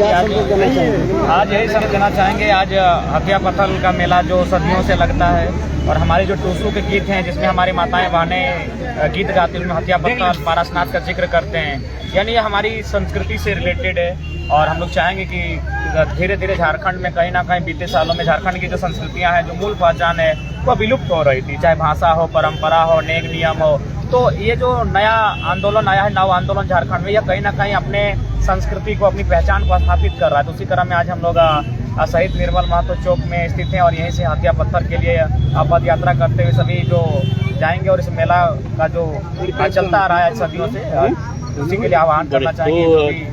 आज यही सब देना चाहेंगे। आज हथिया पत्थल का मेला जो सदियों से लगता है और हमारे जो टूसू के गीत हैं जिसमें हमारी माताएं बहनें गीत गाती हैं, उनमें हथिया पत्थल पारसनाथ का जिक्र करते हैं। यानी ये हमारी संस्कृति से रिलेटेड है और हम लोग चाहेंगे कि धीरे धीरे झारखंड में कहीं ना कहीं बीते सालों में झारखंड की जो संस्कृतियाँ हैं, जो मूल पहचान है, वह विलुप्त हो रही थी, चाहे भाषा हो, परंपरा हो, नेक नियम हो। तो ये जो नया आंदोलन आया है, नव आंदोलन झारखंड में, यह कहीं ना कहीं अपने संस्कृति को, अपनी पहचान को स्थापित कर रहा है। तो उसी क्रम में आज हम लोग शहीद निर्मल महतो चौक में स्थित हैं और यहीं से हथिया पत्थर के लिए पद यात्रा करते हुए सभी जो जाएंगे और इस मेला का जो चलता आ रहा है सदियों से, उसी के लिए आह्वान करना चाहेंगे।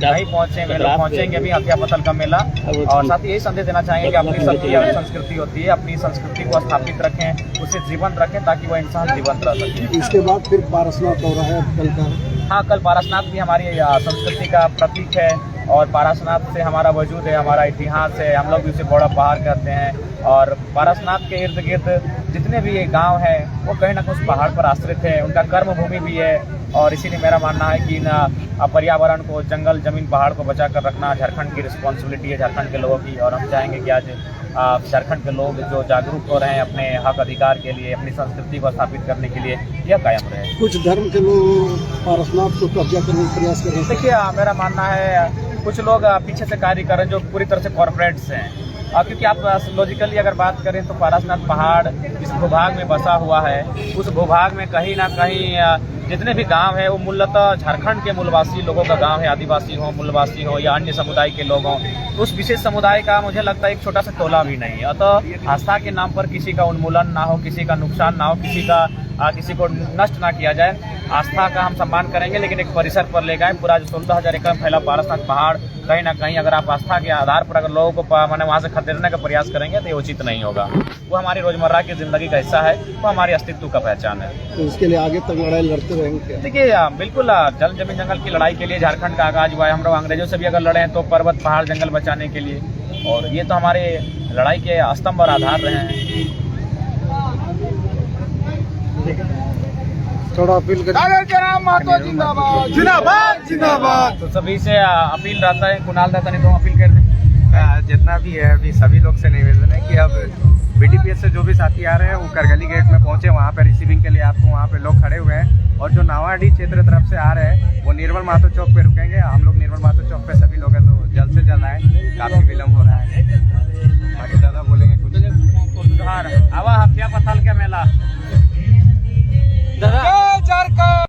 नहीं पहुंचे मेला पहुंचेंगे अभी हथिया पत्थल का मेला, और साथ ही यही संदेश देना चाहेंगे कि अपनी सबकी संस्कृति होती है, अपनी संस्कृति को स्थापित रखें, उसे जीवंत रखें ताकि वह इंसान जीवंत रह सके। इसके बाद फिर पारसनाथ हो रहा है कल का। हाँ, कल पारसनाथ भी हमारी संस्कृति का प्रतीक है और पारसनाथ से हमारा वजूद है, हमारा इतिहास है। हम लोग भी उसे बड़ा पहाड़ कहते हैं और पारसनाथ के इर्द गिर्द जितने भी ये गांव है वो कहीं ना कहीं उस पहाड़ पर आश्रित है, उनका कर्म भूमि भी है। और इसीलिए मेरा मानना है कि पर्यावरण को, जंगल जमीन पहाड़ को बचा कर रखना झारखंड की रिस्पॉन्सिबिलिटी है, झारखंड के लोगों की। और हम चाहेंगे कि आज झारखंड के लोग जो जागरूक हो रहे हैं अपने हक अधिकार के लिए, अपनी संस्कृति को स्थापित करने के लिए, यह कायम रहे। कुछ धर्म के लोग पारसनाथ को कब्जा करने का प्रयास कर रहे हैं। देखिए, मेरा मानना है कुछ लोग पीछे से कार्य कर रहे हैं जो पूरी तरह से कॉर्पोरेट्स हैं। क्योंकि आप लॉजिकली अगर बात करें तो पारसनाथ पहाड़ इस भूभाग में बसा हुआ है, उस भूभाग में कहीं ना कहीं जितने भी गांव है वो मूलतः झारखंड के मूलवासी लोगों का गांव है, आदिवासी हो, मूलवासी हो या अन्य समुदाय के लोग हों। उस विशेष समुदाय का मुझे लगता है एक छोटा सा टोला भी नहीं है। अतः आस्था के नाम पर किसी का उन्मूलन ना हो, किसी का नुकसान ना हो, किसी को नष्ट ना किया जाए। आस्था का हम सम्मान करेंगे लेकिन एक परिसर पर ले गए। पूरा जो 16,000 एकड़ में फैला पारसनाथ पहाड़, कहीं ना कहीं अगर आप आस्था के आधार पर अगर लोगों को मैंने वहाँ से खदेड़ने का प्रयास करेंगे तो ये उचित नहीं होगा। वो हमारी रोजमर्रा की जिंदगी का हिस्सा है, वो हमारे अस्तित्व का पहचान है। तो इसके लिए आगे तक लड़ाई लड़ते रहेंगे। देखिए, बिल्कुल जल जमीन जंगल की लड़ाई के लिए झारखंड का आगाज हुआ है। हम लोग अंग्रेजों से भी अगर लड़े हैं तो पर्वत पहाड़ जंगल बचाने के लिए, और ये तो हमारे लड़ाई के स्तंभ और आधार रहे हैं। थोड़ा अपील करें। जिंदाबाद जिंदाबाद जिंदाबाद। तो सभी से अपील रहता है, कुणाल रहता नहीं तो अपील कर दें। जितना भी है अभी सभी लोग से निवेदन है कि अब बीटीपीएस से जो भी साथी आ रहे हैं वो करगली गेट में पहुंचे, वहाँ पे रिसीविंग के लिए आपको वहाँ पे लोग खड़े हुए हैं। और जो नावाडीह क्षेत्र तरफ से आ रहे हैं वो निर्मल महतो चौक पे रुकेंगे। हम लोग निर्मल महतो चौक पे सभी लोग हैं, तो जल्द से जल्द आए, काफी विलम्ब हो रहा है। बाकी दादा बोलेंगे कुछ। हवा हथिया पत्थल का मेला।